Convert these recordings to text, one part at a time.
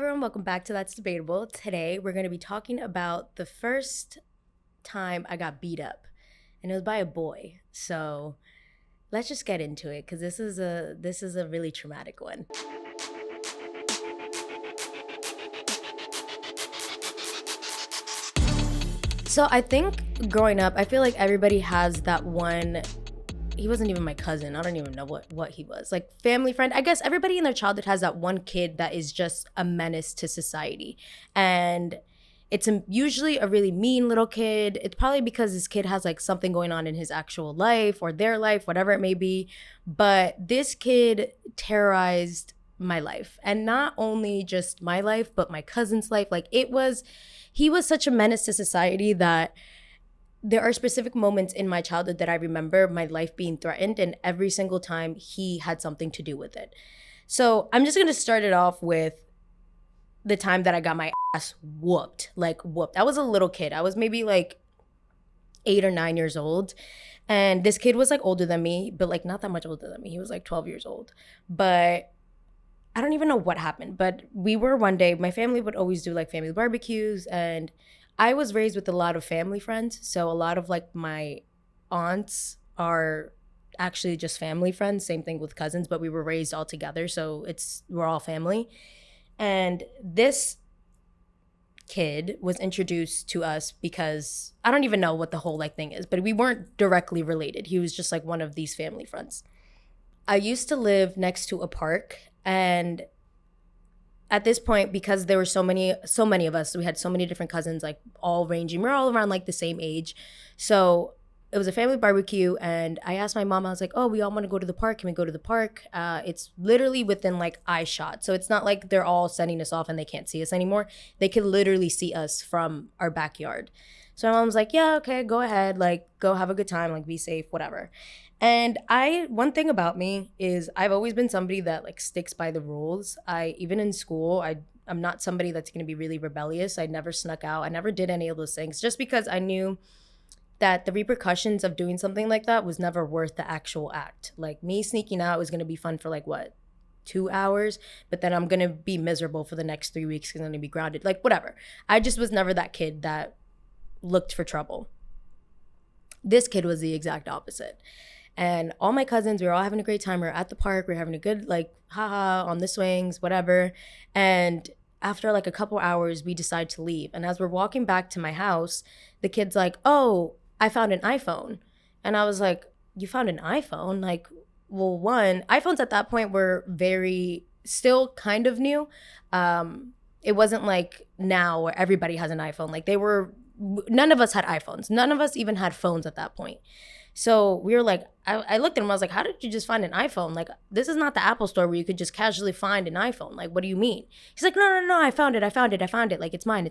everyone, welcome back to That's Debatable. Today we're going to be talking about the first time I got beat up, and it was by a boy. So let's just get into it because this is a really traumatic one. So I think growing up, I feel like everybody has that one. He wasn't even my cousin. I don't even know what he was. Like family friend. I guess everybody in their childhood has that one kid that is just a menace to society. And it's usually a really mean little kid. It's probably because this kid has like something going on in his actual life or their life, whatever it may be. But this kid terrorized my life. And not only just my life, but my cousin's life. He was such a menace to society that there are specific moments in my childhood that I remember my life being threatened, and every single time he had something to do with it. So I'm just gonna start it off with the time that I got my ass whooped. Like whooped. I was a little kid. I was maybe like 8 or 9 years old. And this kid was like older than me, but like not that much older than me. He was like 12 years old. But I don't even know what happened. But we were one day, my family would always do like family barbecues, and I was raised with a lot of family friends. So a lot of like my aunts are actually just family friends. Same thing with cousins, but we were raised all together. So we're all family. And this kid was introduced to us because I don't even know what the whole like thing is, but we weren't directly related. He was just like one of these family friends. I used to live next to a park, and at this point, because there were so many of us, we had so many different cousins, like all ranging, we're all around like the same age. So it was a family barbecue, and I asked my mom, I was like, oh, we all want to go to the park. Can we go to the park? It's literally within like eye shot. So it's not like they're all sending us off and they can't see us anymore. They could literally see us from our backyard. So my mom's like, yeah, okay, go ahead. Like, go have a good time, like be safe, whatever. And one thing about me is I've always been somebody that like sticks by the rules. Even in school, I'm not somebody that's going to be really rebellious. I never snuck out. I never did any of those things just because I knew that the repercussions of doing something like that was never worth the actual act. Like me sneaking out was going to be fun for like what, 2 hours, but then I'm going to be miserable for the next 3 weeks because I'm going to be grounded, like whatever. I just was never that kid that looked for trouble. This kid was the exact opposite. And all my cousins, we were all having a great time. We were at the park. We were having a good, like, haha, on the swings, whatever. And after like a couple hours, we decide to leave. And as we're walking back to my house, the kid's like, oh, I found an iPhone. And I was like, you found an iPhone? Like, well, one, iPhones at that point were still kind of new. It wasn't like now where everybody has an iPhone. Like none of us had iPhones. None of us even had phones at that point. So we were like, I looked at him, I was like, how did you just find an iPhone? Like, this is not the Apple store where you could just casually find an iPhone. Like, what do you mean? He's like, no, I found it. Like, it's mine.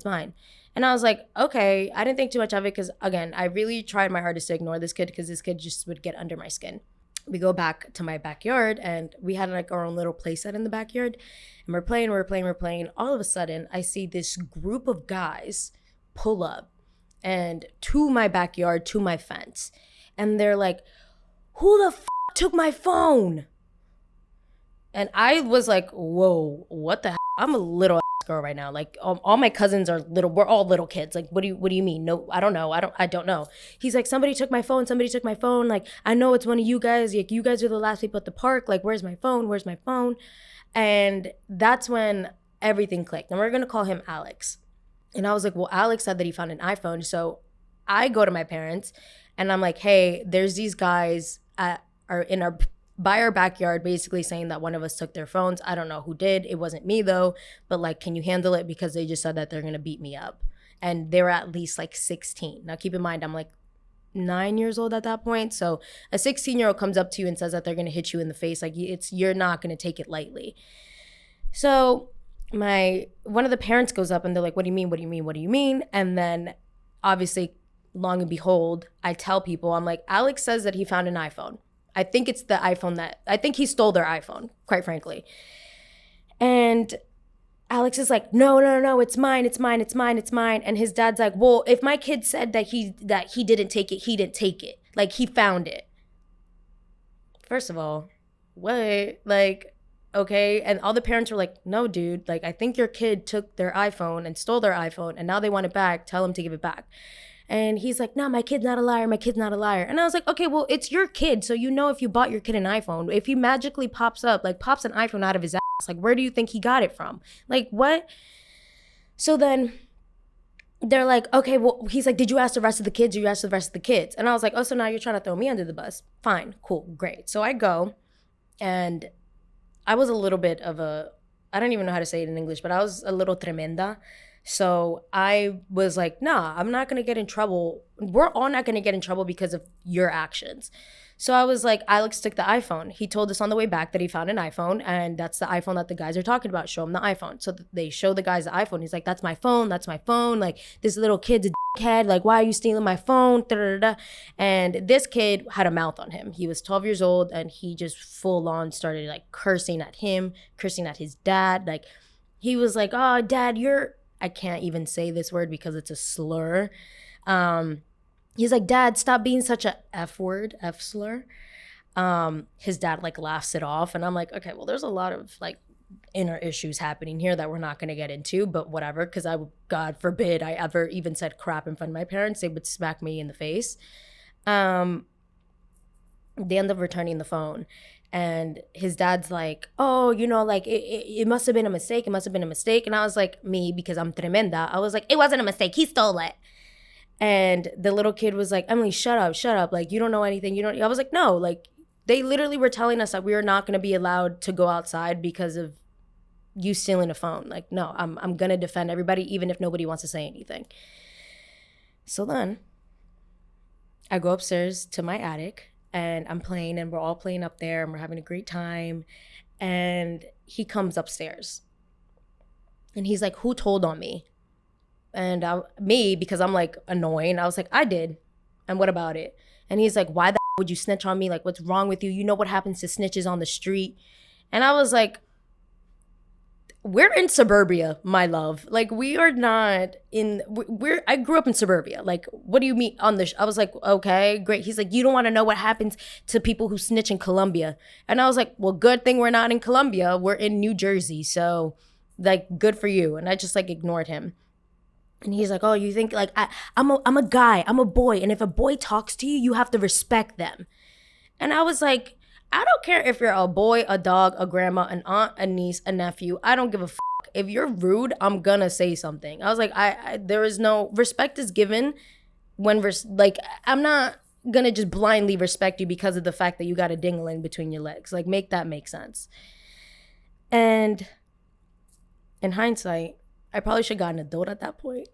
And I was like, okay, I didn't think too much of it because, again, I really tried my hardest to ignore this kid because this kid just would get under my skin. We go back to my backyard, and we had like our own little play set in the backyard. And we're playing. All of a sudden, I see this group of guys pull up and to my backyard, to my fence. And they're like, who the took my phone? And I was like, whoa, what the I'm a little girl right now. Like all my cousins are little. We're all little kids. Like, what do you mean? No, I don't know. I don't know. He's like, somebody took my phone. Like, I know it's one of you guys. Like, you guys are the last people at the park. Like, where's my phone? And that's when everything clicked. And we're going to call him Alex. And I was like, well, Alex said that he found an iPhone. So I go to my parents and I'm like, hey, there's these guys by our backyard basically saying that one of us took their phones. I don't know who did. It wasn't me though. But like, can you handle it? Because they just said that they're going to beat me up. And they were at least like 16. Now keep in mind, I'm like 9 years old at that point. So a 16-year-old comes up to you and says that they're going to hit you in the face. Like you're not going to take it lightly. So one of the parents goes up and they're like, what do you mean? And then obviously, long and behold, I tell people, I'm like, Alex says that he found an iPhone. I think it's the iPhone I think he stole their iPhone, quite frankly. And Alex is like, no, it's mine. And his dad's like, well, if my kid said that he didn't take it, he didn't take it. Like, he found it. First of all, what? Like, Okay. And all the parents were like, no, dude, like, I think your kid took their iPhone and stole their iPhone and now they want it back. Tell him to give it back. And he's like, no, my kid's not a liar. My kid's not a liar. And I was like, okay, well, it's your kid. So you know if you bought your kid an iPhone, if he magically pops an iPhone out of his ass, like, where do you think he got it from? Like, what? So then they're like, okay, well, he's like, did you ask the rest of the kids? Or you asked the rest of the kids? And I was like, oh, so now you're trying to throw me under the bus. Fine, cool, great. So I go, and I was a little bit of I don't even know how to say it in English, but I was a little tremenda. So I was like, nah, I'm not gonna get in trouble. We're all not gonna get in trouble because of your actions. So I was like, Alex took the iPhone. He told us on the way back that he found an iPhone, and that's the iPhone that the guys are talking about. Show him the iPhone. So they show the guys the iPhone. He's like, that's my phone. That's my phone. Like, this little kid's a dickhead. Like, why are you stealing my phone? Da-da-da-da. And this kid had a mouth on him. He was 12 years old, and he just full on started like cursing at him, cursing at his dad. Like, he was like, oh, dad, I can't even say this word because it's a slur. He's like, dad, stop being such a F word, F slur. His dad like laughs it off. And I'm like, okay, well, there's a lot of like inner issues happening here that we're not going to get into, but whatever. Cause God forbid I ever even said crap in front of my parents. They would smack me in the face. They end up returning the phone. And his dad's like, oh, like it must have been a mistake. It must have been a mistake. And I was like, me, because I'm tremenda, I was like, it wasn't a mistake. He stole it. And the little kid was like, Emily, shut up. Like, you don't know anything. I was like, no, like they literally were telling us that we were not going to be allowed to go outside because of you stealing a phone. Like, no, I'm going to defend everybody, even if nobody wants to say anything. So then I go upstairs to my attic and I'm playing, and we're all playing up there and we're having a great time. And he comes upstairs and he's like, who told on me? And me, because I'm like annoying, I was like, I did. And what about it? And he's like, why the would you snitch on me? Like, what's wrong with you? You know what happens to snitches on the street? And I was like, we're in suburbia, my love. Like, we are not in, I grew up in suburbia. Like, what do you mean on I was like, okay, great. He's like, you don't want to know what happens to people who snitch in Colombia. And I was like, well, good thing we're not in Colombia. We're in New Jersey. So like, good for you. And I just like ignored him. And he's like, oh, you think like I'm a guy, I'm a boy. And if a boy talks to you, you have to respect them. And I was like, I don't care if you're a boy, a dog, a grandma, an aunt, a niece, a nephew. I don't give a fuck. If you're rude, I'm gonna say something. I was like, there is no respect is given when like, I'm not gonna just blindly respect you because of the fact that you got a dingling between your legs. Like, make that make sense. And in hindsight, I probably should have gotten a adult at that point.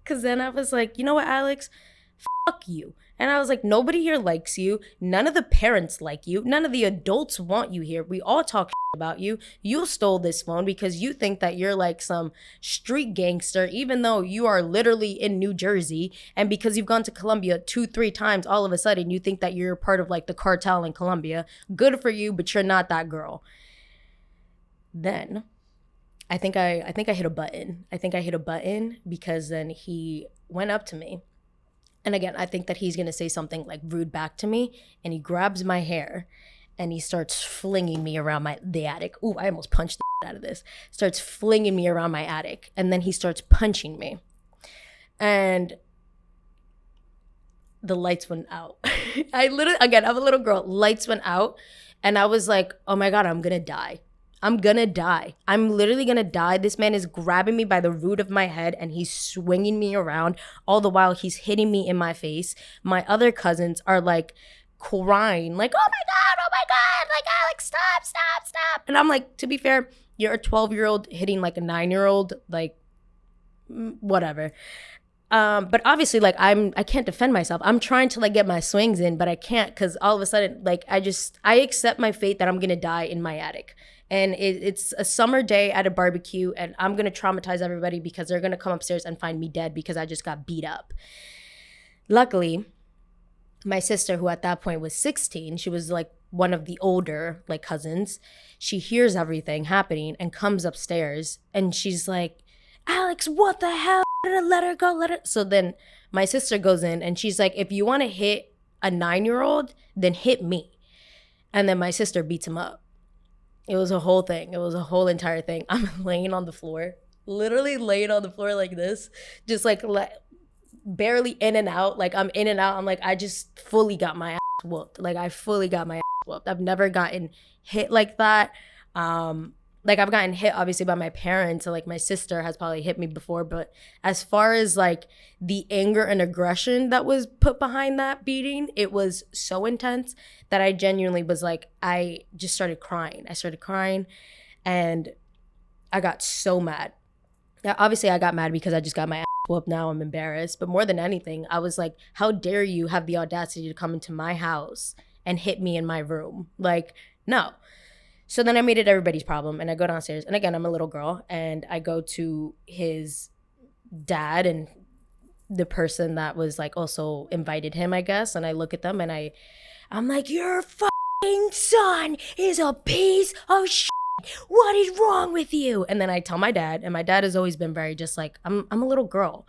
Because then I was like, you know what, Alex? Fuck you. And I was like, nobody here likes you. None of the parents like you. None of the adults want you here. We all talk about you. You stole this phone because you think that you're like some street gangster, even though you are literally in New Jersey. And because you've gone to Colombia 2-3 times, all of a sudden you think that you're part of like the cartel in Colombia. Good for you, but you're not that girl. Then I think I hit a button. I think I hit a button because then he went up to me. And again, I think that he's going to say something like rude back to me. And he grabs my hair and he starts flinging me around the attic. Ooh, I almost punched the out of this. Starts flinging me around my attic. And then he starts punching me. And the lights went out. I'm a little girl. Lights went out. And I was like, oh my God, I'm going to die. I'm gonna die. I'm literally gonna die. This man is grabbing me by the root of my head and he's swinging me around. All the while he's hitting me in my face. My other cousins are like crying, like, oh my God, like, Alex, stop. And I'm like, to be fair, you're a 12-year-old hitting like a 9-year-old, like, whatever. But obviously, like, I can't defend myself. I'm trying to like get my swings in, but I can't because all of a sudden, like, I accept my fate that I'm gonna die in my attic. And it's a summer day at a barbecue, and I'm gonna traumatize everybody because they're gonna come upstairs and find me dead because I just got beat up. Luckily, my sister, who at that point was 16, she was like one of the older like cousins. She hears everything happening and comes upstairs, and she's like, Alex, what the hell? Let her go. So then my sister goes in and she's like, if you want to hit a 9-year-old, then hit me. And then my sister beats him up. It was a whole thing. It was a whole entire thing. I'm laying on the floor, literally laying on the floor like this, just like barely in and out. Like I'm in and out. I'm like, I just fully got my ass whooped. Like I fully got my ass whooped. I've never gotten hit like that. Like I've gotten hit obviously by my parents, and like my sister has probably hit me before, but as far as like the anger and aggression that was put behind that beating, it was so intense that I genuinely was like, I just started crying. I started crying and I got so mad. Now, obviously I got mad because I just got my ass whooped. Now I'm embarrassed, but more than anything, I was like, how dare you have the audacity to come into my house and hit me in my room? Like, no. So then I made it everybody's problem, and I go downstairs, and again, I'm a little girl, and I go to his dad and the person that was like also invited him, I guess, and I look at them and I'm like, your fucking son is a piece of shit. What is wrong with you? And then I tell my dad, and my dad has always been very just like, I'm a little girl.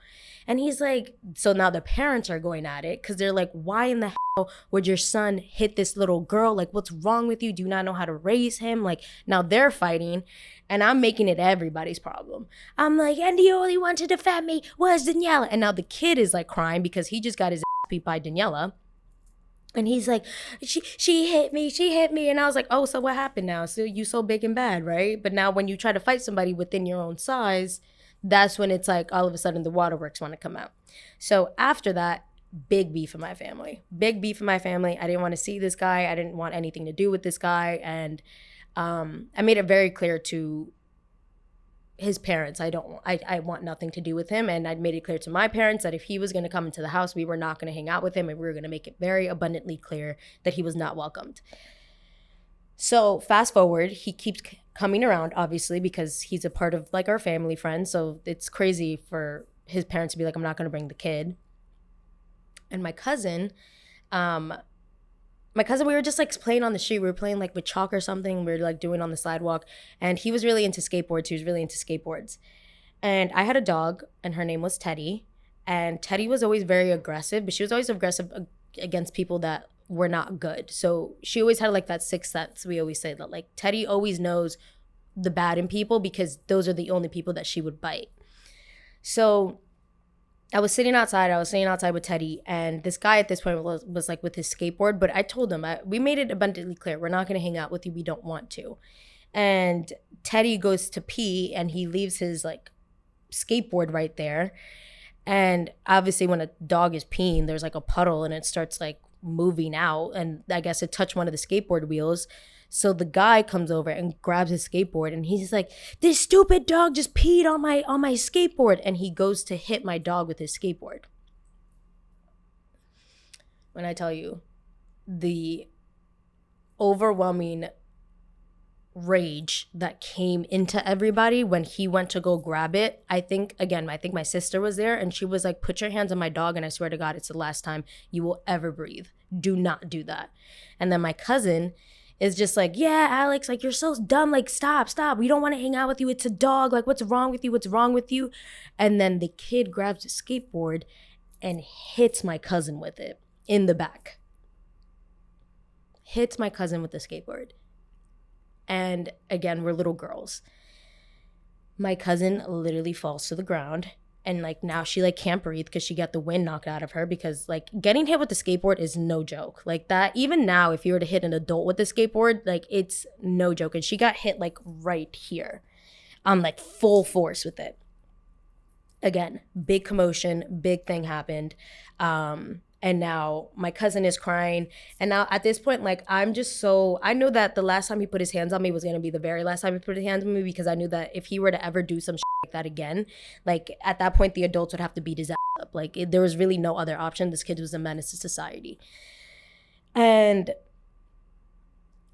And he's like, so now the parents are going at it because they're like, why in the hell would your son hit this little girl? Like, what's wrong with you? Do you not know how to raise him? Like, now they're fighting, and I'm making it everybody's problem. I'm like, and the only one to defend me was Daniela. And now the kid is like crying because he just got his ass beat by Daniela. And he's like, she hit me. And I was like, oh, so what happened now? So you so big and bad, right? But now when you try to fight somebody within your own size, that's when it's like all of a sudden the waterworks want to come out. So after that, big beef in my family. Big beef in my family. I didn't want to see this guy. I didn't want anything to do with this guy. And I made it very clear to his parents, I want nothing to do with him. And I'd made it clear to my parents that if he was going to come into the house, we were not going to hang out with him, and we were going to make it very abundantly clear that he was not welcomed. So fast forward, he keeps coming around, obviously, because he's a part of like our family friend. So it's crazy for his parents to be like, I'm not going to bring the kid. And my cousin, we were just like playing on the street. We were playing like with chalk or something. We were like doing on the sidewalk. And he was really into skateboards. He was really into skateboards. And I had a dog, and her name was Teddy. And Teddy was always very aggressive, but she was always aggressive against people that were not good. So she always had like that sixth sense. We always say that like Teddy always knows the bad in people because those are the only people that she would bite. So I was sitting outside with Teddy, and this guy at this point was like with his skateboard, but I told him, we made it abundantly clear, we're not going to hang out with you, we don't want to. And Teddy goes to pee, and he leaves his like skateboard right there. And obviously when a dog is peeing, there's like a puddle, and it starts like moving out, and I guess it touched one of the skateboard wheels. So the guy comes over and grabs his skateboard, and he's like, this stupid dog just peed on my skateboard. And he goes to hit my dog with his skateboard. When I tell you the overwhelming rage that came into everybody when he went to go grab it, I think my sister was there, and she was like, put your hands on my dog, and I swear to God, it's the last time you will ever breathe. Do not do that. And then my cousin is just like, yeah, Alex, like, you're so dumb. Like, stop. We don't want to hang out with you. It's a dog. Like, what's wrong with you? And then the kid grabs his skateboard and hits my cousin with it in the back. Hits my cousin with the skateboard. And again, we're little girls. My cousin literally falls to the ground. And like now she like can't breathe because she got the wind knocked out of her, because like getting hit with the skateboard is no joke. Like that, even now, if you were to hit an adult with the skateboard, like it's no joke. And she got hit like right here, like full force with it. Again, big commotion, big thing happened. And now my cousin is crying. And now at this point, like, I know that the last time he put his hands on me was going to be the very last time he put his hands on me, because I knew that if he were to ever do some shit like that again, like at that point, the adults would have to beat his ass up. Like there was really no other option. This kid was a menace to society. And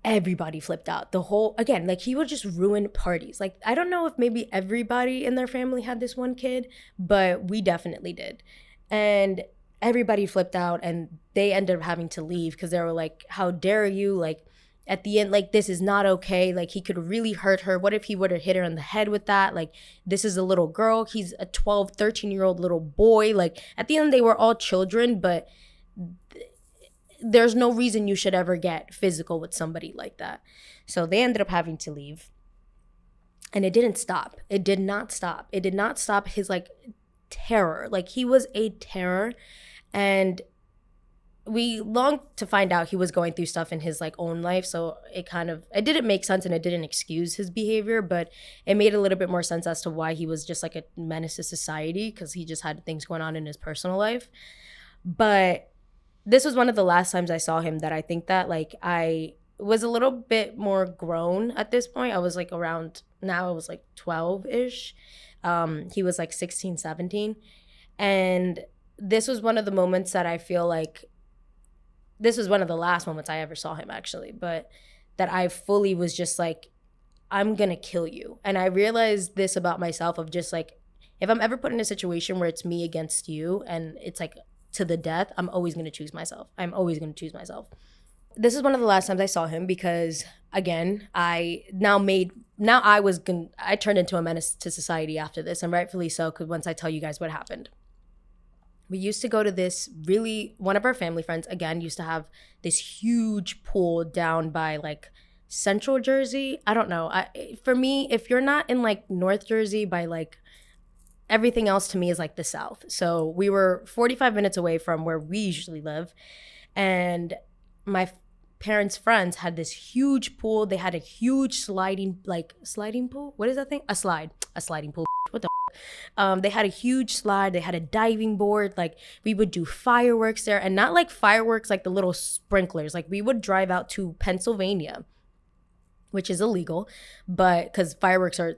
everybody flipped out. Again, like he would just ruin parties. Like, I don't know if maybe everybody in their family had this one kid, but we definitely did. And everybody flipped out, and they ended up having to leave because they were like, how dare you? Like, at the end, like, this is not okay. Like, he could really hurt her. What if he would have hit her in the head with that? Like, this is a little girl. He's a 12, 13-year-old little boy. Like, at the end, they were all children, but there's no reason you should ever get physical with somebody like that. So they ended up having to leave. And it didn't stop. It did not stop. It did not stop his like terror. Like he was a terror. And we longed to find out he was going through stuff in his like own life. So it didn't make sense and it didn't excuse his behavior, but it made a little bit more sense as to why he was just like a menace to society, because he just had things going on in his personal life. But this was one of the last times I saw him that I think that like I was a little bit more grown at this point. I was like around, now I was like 12-ish. He was like 16, 17. And this was one of the moments that I feel like, this was one of the last moments I ever saw him actually, but that I fully was just like, I'm gonna kill you. And I realized this about myself of just like, if I'm ever put in a situation where it's me against you and it's like to the death, I'm always gonna choose myself. I'm always gonna choose myself. This is one of the last times I saw him because again, I turned into a menace to society after this, and rightfully so, because once I tell you guys what happened. We used to go to one of our family friends, again, used to have this huge pool down by like Central Jersey. I don't know. For me, if you're not in like North Jersey by like, everything else to me is like the South. So we were 45 minutes away from where we usually live. And my parents' friends had this huge pool. They had a huge sliding pool. What is that thing? A sliding pool. What the they had a huge slide. They had a diving board. Like we would do fireworks there, and not like fireworks like the little sprinklers. Like we would drive out to Pennsylvania, which is illegal, but because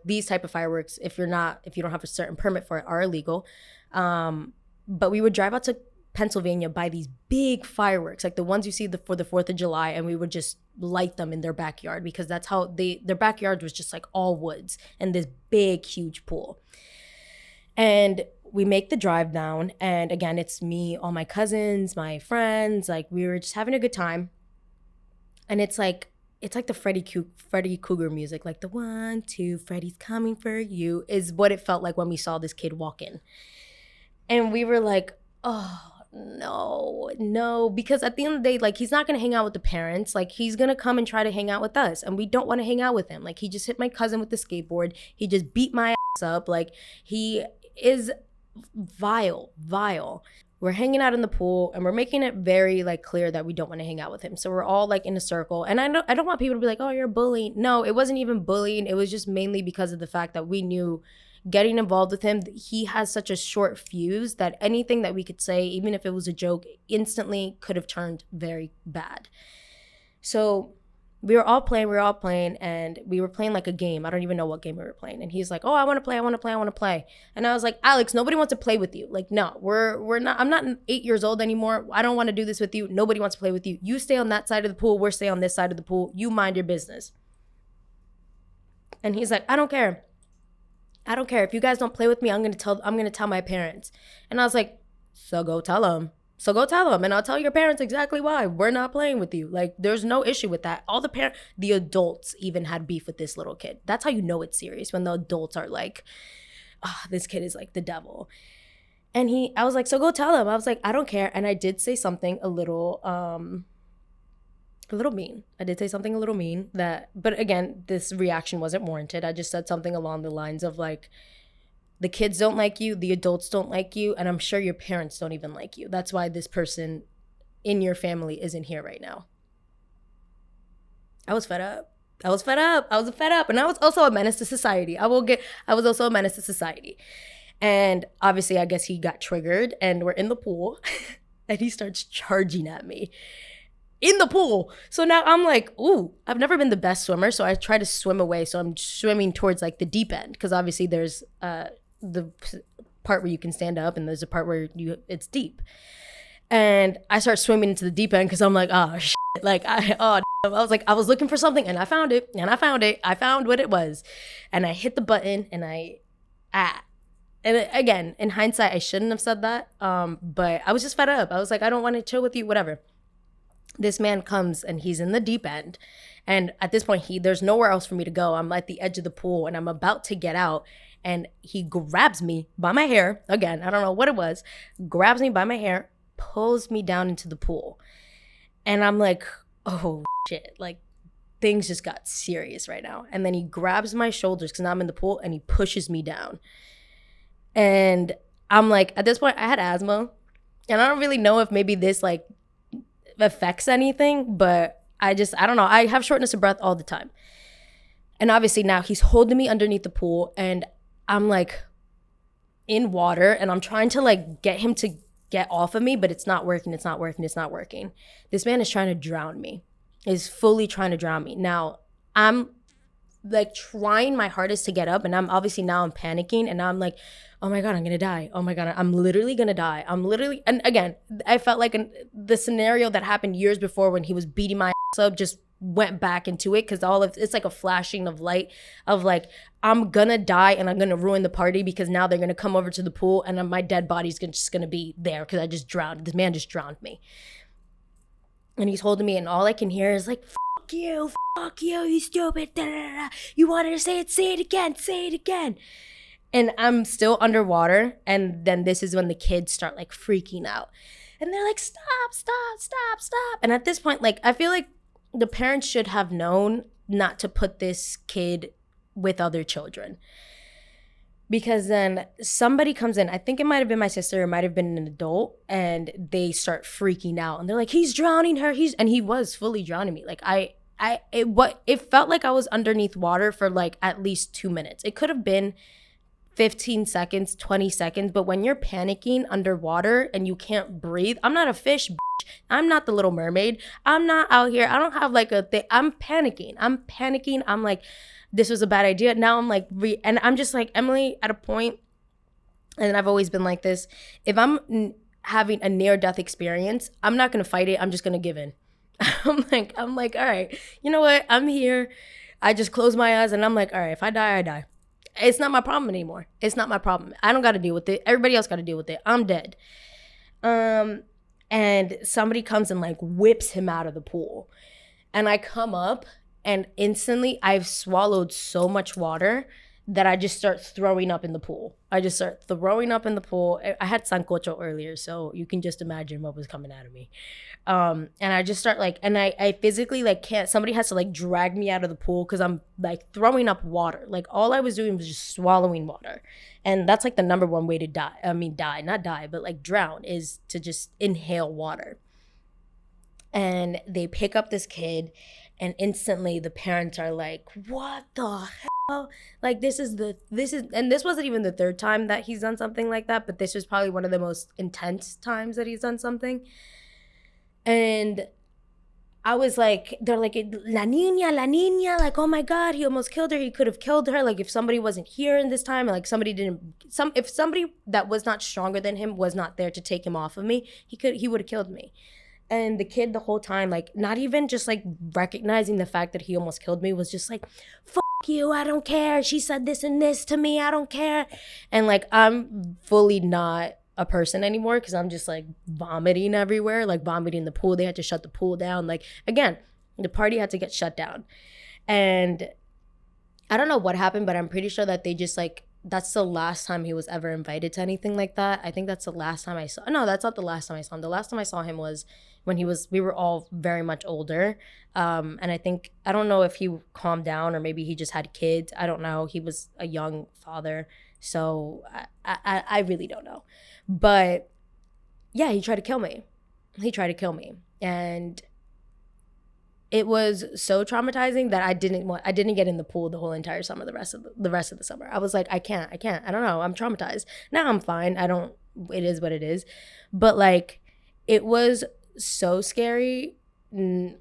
these type of fireworks, if you don't have a certain permit for it, are illegal. But we would drive out to Pennsylvania, buy these big fireworks, like the ones you see for the 4th of July, and we would just light them in their backyard, because that's how their backyard was just like all woods and this big, huge pool. And we make the drive down, and again, it's me, all my cousins, my friends, like we were just having a good time. And it's like the Freddy Krueger music, like the 1, 2, Freddy's coming for you, is what it felt like when we saw this kid walk in. And we were like, oh, no, because at the end of the day, like he's not gonna hang out with the parents. Like he's gonna come and try to hang out with us, and we don't want to hang out with him. Like he just hit my cousin with the skateboard. He just beat my ass up. Like he is vile. We're hanging out in the pool, and we're making it very like clear that we don't want to hang out with him. So we're all like in a circle, and I don't want people to be like, oh, you're bullying. No, it wasn't even bullying. It was just mainly because of the fact that we knew getting involved with him, he has such a short fuse that anything that we could say, even if it was a joke, instantly could have turned very bad. So we were all playing, and we were playing like a game. I don't even know what game we were playing. And he's like, oh, I want to play. And I was like, Alex, nobody wants to play with you. Like, no, we're not, I'm not 8 years old anymore. I don't want to do this with you. Nobody wants to play with you. You stay on that side of the pool. We're stay on this side of the pool. You mind your business. And he's like, I don't care. If you guys don't play with me, I'm gonna tell my parents. And I was like, so go tell them, and I'll tell your parents exactly why we're not playing with you. Like, there's no issue with that. The adults even had beef with this little kid. That's how you know it's serious, when the adults are like, oh, this kid is like the devil. And I was like, so go tell him. I was like, I don't care. And I did say something a little mean. But again, this reaction wasn't warranted. I just said something along the lines of like, the kids don't like you, the adults don't like you, and I'm sure your parents don't even like you. That's why this person in your family isn't here right now. I was fed up. And I was also a menace to society. I was also a menace to society. And obviously, I guess he got triggered, and we're in the pool and he starts charging at me in the pool. So now I'm like, ooh, I've never been the best swimmer. So I try to swim away. So I'm swimming towards like the deep end, because obviously there's the part where you can stand up, and there's a part where it's deep. And I start swimming into the deep end because I'm like, oh shit. Like I was looking for something, and I found it. I found what it was. And I hit the button, and and again, in hindsight, I shouldn't have said that. But I was just fed up. I was like, I don't want to chill with you, whatever. This man comes, and he's in the deep end. And at this point, there's nowhere else for me to go. I'm at the edge of the pool, and I'm about to get out. And he grabs me by my hair. Again, I don't know what it was. Grabs me by my hair, pulls me down into the pool. And I'm like, oh shit, like things just got serious right now. And then he grabs my shoulders because now I'm in the pool and he pushes me down. And I'm like, at this point, I had asthma. And I don't really know if maybe this like affects anything, but I don't know. I have shortness of breath all the time. And obviously now he's holding me underneath the pool and I'm like in water and I'm trying to like get him to get off of me, but it's not working. It's not working. It's not working. This man is trying to drown me. Is fully trying to drown me. Now I'm like trying my hardest to get up and I'm panicking and I'm like, oh my God, I'm gonna die. Oh my God, I'm literally gonna die. And again, I felt like the scenario that happened years before when he was beating my ass up just went back into it because it's like a flashing of light of like, I'm gonna die and I'm gonna ruin the party because now they're gonna come over to the pool and my dead body's just gonna be there because I just drowned. This man just drowned me. And he's holding me and all I can hear is like, fuck you, you stupid, da, da, da. You wanted to say it again. And I'm still underwater. And then this is when the kids start like freaking out. And they're like, stop. And at this point, like, I feel like the parents should have known not to put this kid with other children. Because then somebody comes in, I think it might have been my sister, it might have been an adult, and they start freaking out. And they're like, he's drowning her. And he was fully drowning me. Like it felt like I was underneath water for like at least 2 minutes. It could have been 15 seconds, 20 seconds. But when you're panicking underwater and you can't breathe, I'm not a fish, bitch. I'm not the Little Mermaid. I'm not out here. I don't have like a thing. I'm panicking. I'm like, this was a bad idea. Now I'm like, and I'm just like, Emily, at a point, and I've always been like this, if I'm having a near-death experience, I'm not going to fight it. I'm just going to give in. I'm like, all right, you know what? I'm here. I just close my eyes and I'm like, all right, if I die, I die. It's not my problem anymore. It's not my problem. I don't got to deal with it. Everybody else got to deal with it. I'm dead. And somebody comes and like whips him out of the pool. And I come up and instantly I've swallowed so much water that I just start throwing up in the pool. I had sancocho earlier, so you can just imagine what was coming out of me. And I just start like, and I physically like can't, somebody has to like drag me out of the pool because I'm like throwing up water. Like all I was doing was just swallowing water. And that's like the number one way to die. I mean, not die, but like drown is to just inhale water. And they pick up this kid and instantly the parents are like, what the hell? Like this is, and this wasn't even the third time that he's done something like that, but this was probably one of the most intense times that he's done something. And I was like, they're like, la niña, like, oh my God, he almost killed her. He could have killed her. Like if somebody wasn't here in this time, like if somebody that was not stronger than him was not there to take him off of me, he would have killed me. And the kid the whole time, like, not even just, like, recognizing the fact that he almost killed me was just like, fuck you, I don't care. She said this and this to me, I don't care. And, like, I'm fully not a person anymore because I'm just, like, vomiting everywhere, like, vomiting in the pool. They had to shut the pool down. Like, again, the party had to get shut down. And I don't know what happened, but I'm pretty sure that they just, like, that's the last time he was ever invited to anything like that. I think that's the last time I saw. No, that's not the last time I saw him. The last time I saw him was when we were all very much older. And I don't know if he calmed down or maybe he just had kids. I don't know. He was a young father. So I really don't know. But yeah, he tried to kill me. And it was so traumatizing that I didn't get in the pool the whole entire summer, the rest of the summer. I was like, I can't. I don't know. I'm traumatized. Now I'm fine. It is what it is. But like, it was so scary. And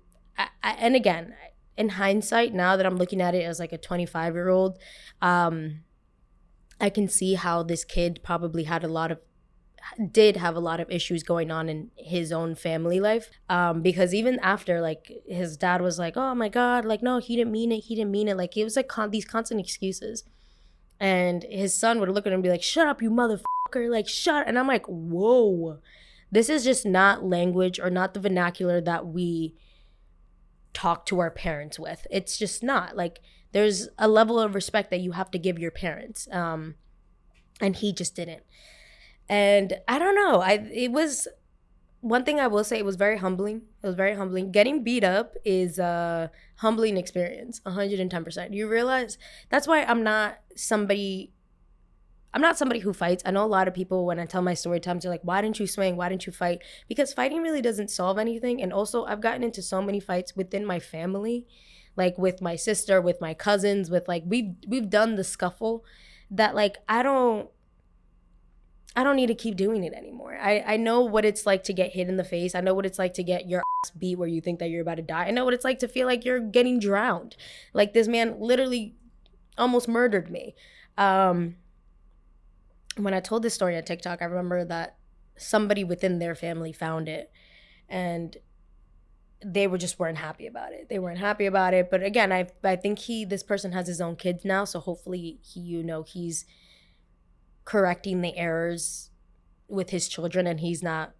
again, in hindsight, now that I'm looking at it as like a 25-year-old, I can see how this kid probably did have a lot of issues going on in his own family life, because even after, like, his dad was like, oh my God, like, no, he didn't mean it, like, it was like these constant excuses, and his son would look at him and be like, shut up, you motherfucker, like, shut. And I'm like, whoa, this is just not language or not the vernacular that we talk to our parents with. It's just not. Like, there's a level of respect that you have to give your parents, and he just didn't. And I don't know, it was one thing I will say, it was very humbling. It was very humbling. Getting beat up is a humbling experience, 110%. You realize that's why I'm not somebody who fights. I know a lot of people, when I tell my story times, they're like, why didn't you swing? Why didn't you fight? Because fighting really doesn't solve anything. And also, I've gotten into so many fights within my family, like with my sister, with my cousins, with like we've done the scuffle that like I don't need to keep doing it anymore. I know what it's like to get hit in the face. I know what it's like to get your ass beat where you think that you're about to die. I know what it's like to feel like you're getting drowned. Like this man literally almost murdered me. When I told this story on TikTok, I remember that somebody within their family found it and they weren't happy about it. They weren't happy about it. But again, I think this person has his own kids now. So hopefully he's correcting the errors with his children and he's not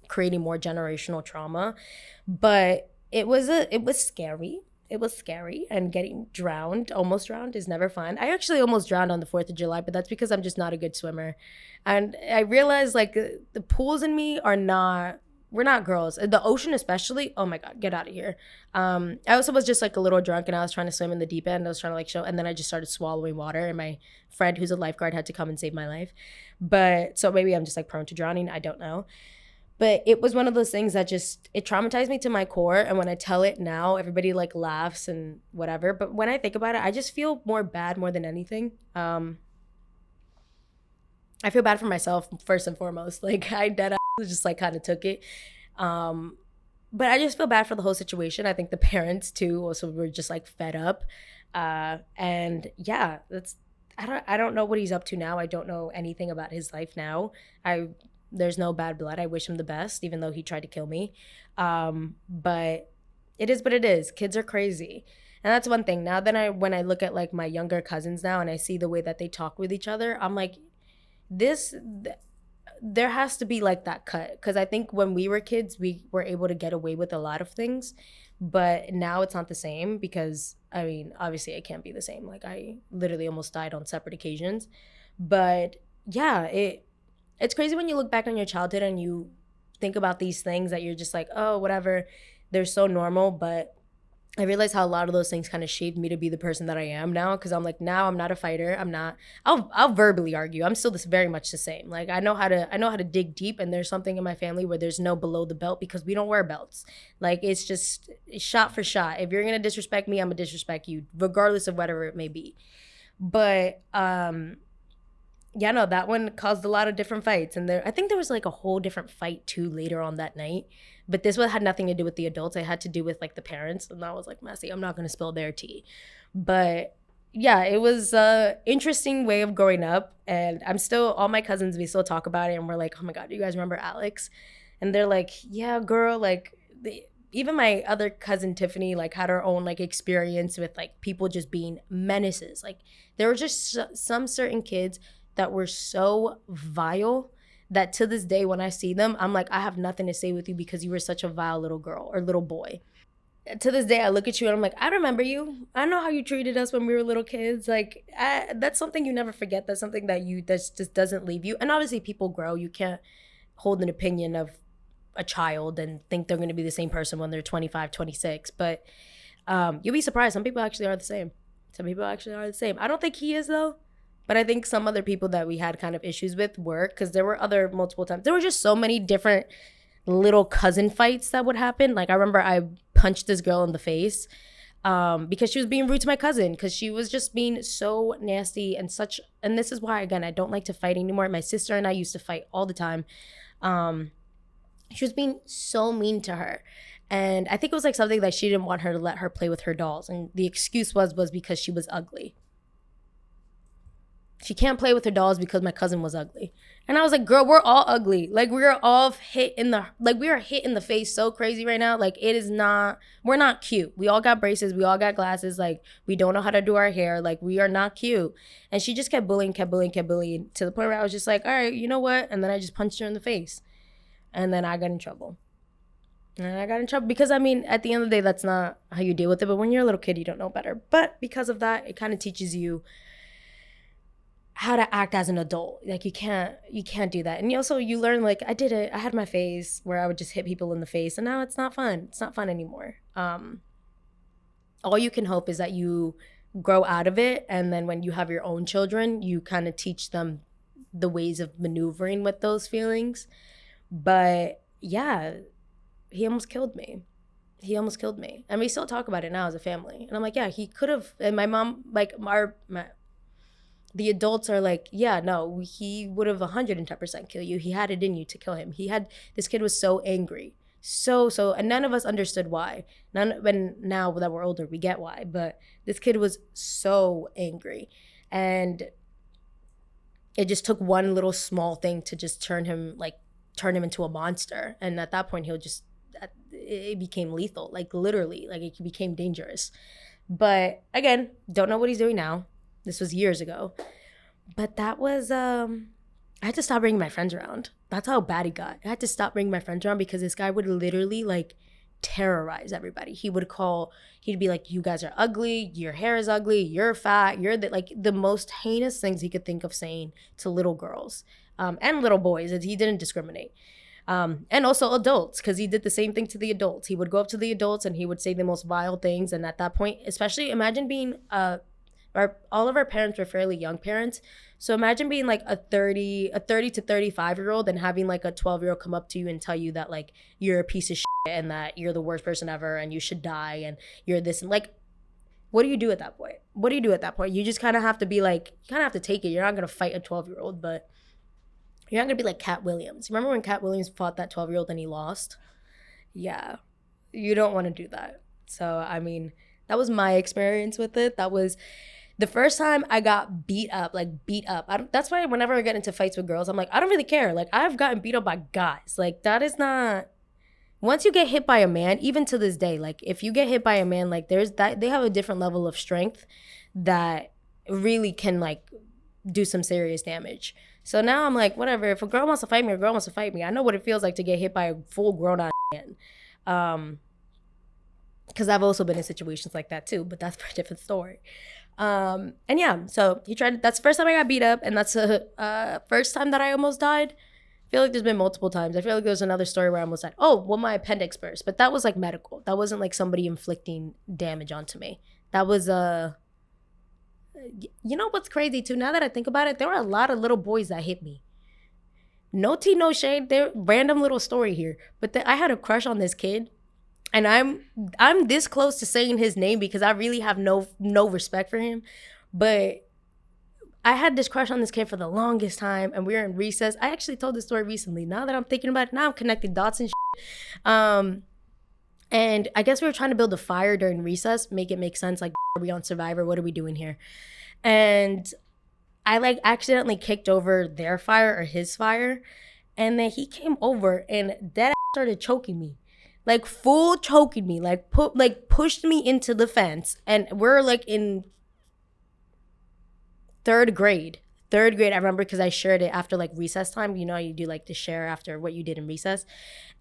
creating more generational trauma. But it was scary. It was scary, and getting almost drowned, is never fun. I actually almost drowned on the 4th of July, but that's because I'm just not a good swimmer. And I realized like the pools in me we're not girls. The ocean especially, oh my God, get out of here. I also was just like a little drunk and I was trying to swim in the deep end. I was trying to like show, and then I just started swallowing water and my friend who's a lifeguard had to come and save my life. But so maybe I'm just like prone to drowning, I don't know. But it was one of those things that it traumatized me to my core. And when I tell it now, everybody like laughs and whatever. But when I think about it, I just feel more bad more than anything. I feel bad for myself first and foremost. Like I just like kind of took it. But I just feel bad for the whole situation. I think the parents too also were just like fed up. And yeah, I don't know what he's up to now. I don't know anything about his life now. There's no bad blood. I wish him the best, even though he tried to kill me. But it is what it is. Kids are crazy. And that's one thing. Now that when I look at like my younger cousins now and I see the way that they talk with each other, I'm like, there has to be like that cut. Because I think when we were kids, we were able to get away with a lot of things. But now it's not the same because, I mean, obviously it can't be the same. Like I literally almost died on separate occasions. But yeah, it's crazy when you look back on your childhood and you think about these things that you're just like, oh, whatever, they're so normal. But I realize how a lot of those things kind of shaped me to be the person that I am now. Because I'm like, now I'm not a fighter. I'll verbally argue. I'm still very much the same. Like I know how to dig deep. And there's something in my family where there's no below the belt because we don't wear belts. Like it's just shot for shot. If you're going to disrespect me, I'm going to disrespect you, regardless of whatever it may be. But, yeah, no, that one caused a lot of different fights. And I think there was like a whole different fight too later on that night. But this one had nothing to do with the adults. It had to do with like the parents. And that was like messy. I'm not going to spill their tea. But yeah, it was an interesting way of growing up. And all my cousins, we still talk about it. And we're like, oh my God, do you guys remember Alex? And they're like, yeah, girl, like even my other cousin Tiffany like had her own like experience with like people just being menaces. Like there were just some certain kids that were so vile that to this day when I see them, I'm like, I have nothing to say with you because you were such a vile little girl or little boy. To this day, I look at you and I'm like, I remember you. I know how you treated us when we were little kids. Like, that's something you never forget. That's something that just doesn't leave you. And obviously people grow. You can't hold an opinion of a child and think they're going to be the same person when they're 25, 26. But you'll be surprised. Some people actually are the same. I don't think he is though. But I think some other people that we had kind of issues with were, because there were multiple times. There were just so many different little cousin fights that would happen. Like I remember I punched this girl in the face because she was being rude to my cousin because she was just being so nasty and this is why, again, I don't like to fight anymore. My sister and I used to fight all the time. She was being so mean to her. And I think it was like something that she didn't want her to let her play with her dolls. And the excuse was because she was ugly. She can't play with her dolls because my cousin was ugly. And I was like, girl, we're all ugly. Like we are hit in the face so crazy right now. Like we're not cute. We all got braces. We all got glasses. Like we don't know how to do our hair. Like we are not cute. And she just kept bullying to the point where I was just like, all right, you know what? And then I just punched her in the face. And then I got in trouble. Because I mean, at the end of the day, that's not how you deal with it. But when you're a little kid, you don't know better. But because of that, it kind of teaches you how to act as an adult. Like you can't do that. And you learn, like, I did it. I had my phase where I would just hit people in the face, and now it's not fun. It's not fun anymore. All you can hope is that you grow out of it, and then when you have your own children, you kind of teach them the ways of maneuvering with those feelings. But yeah, he almost killed me. And we still talk about it now as a family. And I'm like, yeah, he could have. And my mom, like, the adults are like, yeah, no, he would have 110% killed you. He had it in you to kill him. This kid was so angry. So, and none of us understood why. When now that we're older, we get why. But this kid was so angry. And it just took one little small thing to just turn him into a monster. And at that point, it became lethal, like literally, like it became dangerous. But again, don't know what he's doing now. This was years ago. But that was, I had to stop bringing my friends around. That's how bad he got. I had to stop bringing my friends around because this guy would literally like terrorize everybody. He'd be like, you guys are ugly, your hair is ugly, you're fat, you're the most heinous things he could think of saying to little girls and little boys. He didn't discriminate. And also adults, because he did the same thing to the adults. He would go up to the adults and he would say the most vile things. And at that point, especially imagine being all of our parents were fairly young parents. So imagine being like a 30 to 35 year old and having like a 12-year-old come up to you and tell you that like you're a piece of shit and that you're the worst person ever and you should die and you're this, and like, what do you do at that point? You just kind of have to be like, you kind of have to take it. You're not going to fight a 12-year-old, but you're not going to be like Cat Williams. Remember when Cat Williams fought that 12-year-old and he lost? Yeah, you don't want to do that. So, I mean, that was my experience with it. That was the first time I got beat up. That's why whenever I get into fights with girls, I'm like, I don't really care. Like, I've gotten beat up by guys. Like, that is not... Once you get hit by a man, even to this day, like, if you get hit by a man, like, there's that, they have a different level of strength that really can, like, do some serious damage. So now I'm like, whatever. If a girl wants to fight me, a girl wants to fight me. I know what it feels like to get hit by a full grown-ass man. Because I've also been in situations like that too, but that's for a different story. And yeah, so that's the first time I got beat up, and that's the first time that I almost died. I feel like there's been multiple times. I feel like there's another story where I almost died. Oh, well, my appendix burst, but that was like medical. That wasn't like somebody inflicting damage onto me. That was you know what's crazy too? Now that I think about it, there were a lot of little boys that hit me. No tea, no shade. There, random little story here, but I had a crush on this kid. And I'm this close to saying his name because I really have no respect for him. But I had this crush on this kid for the longest time, and we were in recess. I actually told this story recently. Now that I'm thinking about it, now I'm connecting dots and shit. And I guess we were trying to build a fire during recess, make it make sense. Like, are we on Survivor? What are we doing here? And I like accidentally kicked over their fire or his fire. And then he came over and that started choking me. Like full choking me, pushed me into the fence. And we're like in third grade, I remember, because I shared it after like recess time. You know, you do like to share after what you did in recess.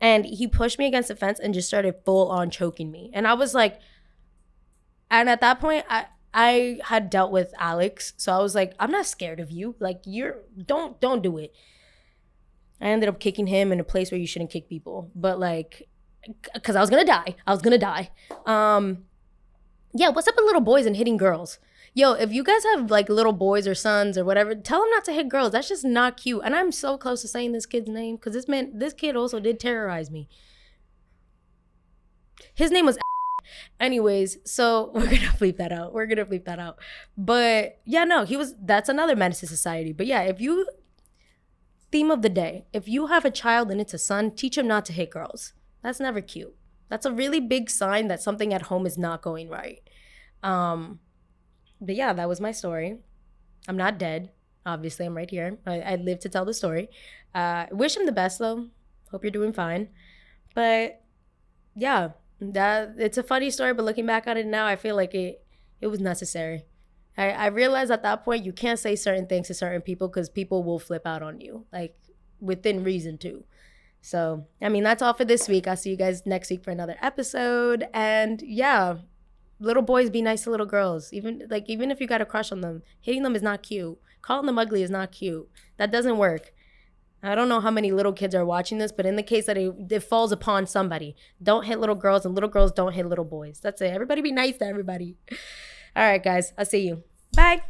And he pushed me against the fence and just started full on choking me. And I was like, and at that point, I had dealt with Alex. So I was like, I'm not scared of you. Like, don't do it. I ended up kicking him in a place where you shouldn't kick people. But like, because I was gonna die. Yeah, what's up with little boys and hitting girls? Yo, if you guys have like little boys or sons or whatever, tell them not to hit girls. That's just not cute. And I'm so close to saying this kid's name because this kid also did terrorize me. His name was anyways, so we're gonna bleep that out. But yeah, no, that's another menace to society. But yeah, theme of the day, if you have a child and it's a son, teach him not to hit girls. That's never cute. That's a really big sign that something at home is not going right. But yeah, that was my story. I'm not dead. Obviously, I'm right here. I live to tell the story. Wish him the best, though. Hope you're doing fine. But yeah, it's a funny story, but looking back on it now, I feel like it was necessary. I realized at that point, you can't say certain things to certain people because people will flip out on you, like within reason too. So, I mean, that's all for this week. I'll see you guys next week for another episode. And yeah, little boys, be nice to little girls. Even if you got a crush on them, hitting them is not cute. Calling them ugly is not cute. That doesn't work. I don't know how many little kids are watching this, but in the case that it falls upon somebody, don't hit little girls, and little girls don't hit little boys. That's it. Everybody be nice to everybody. All right, guys. I'll see you. Bye.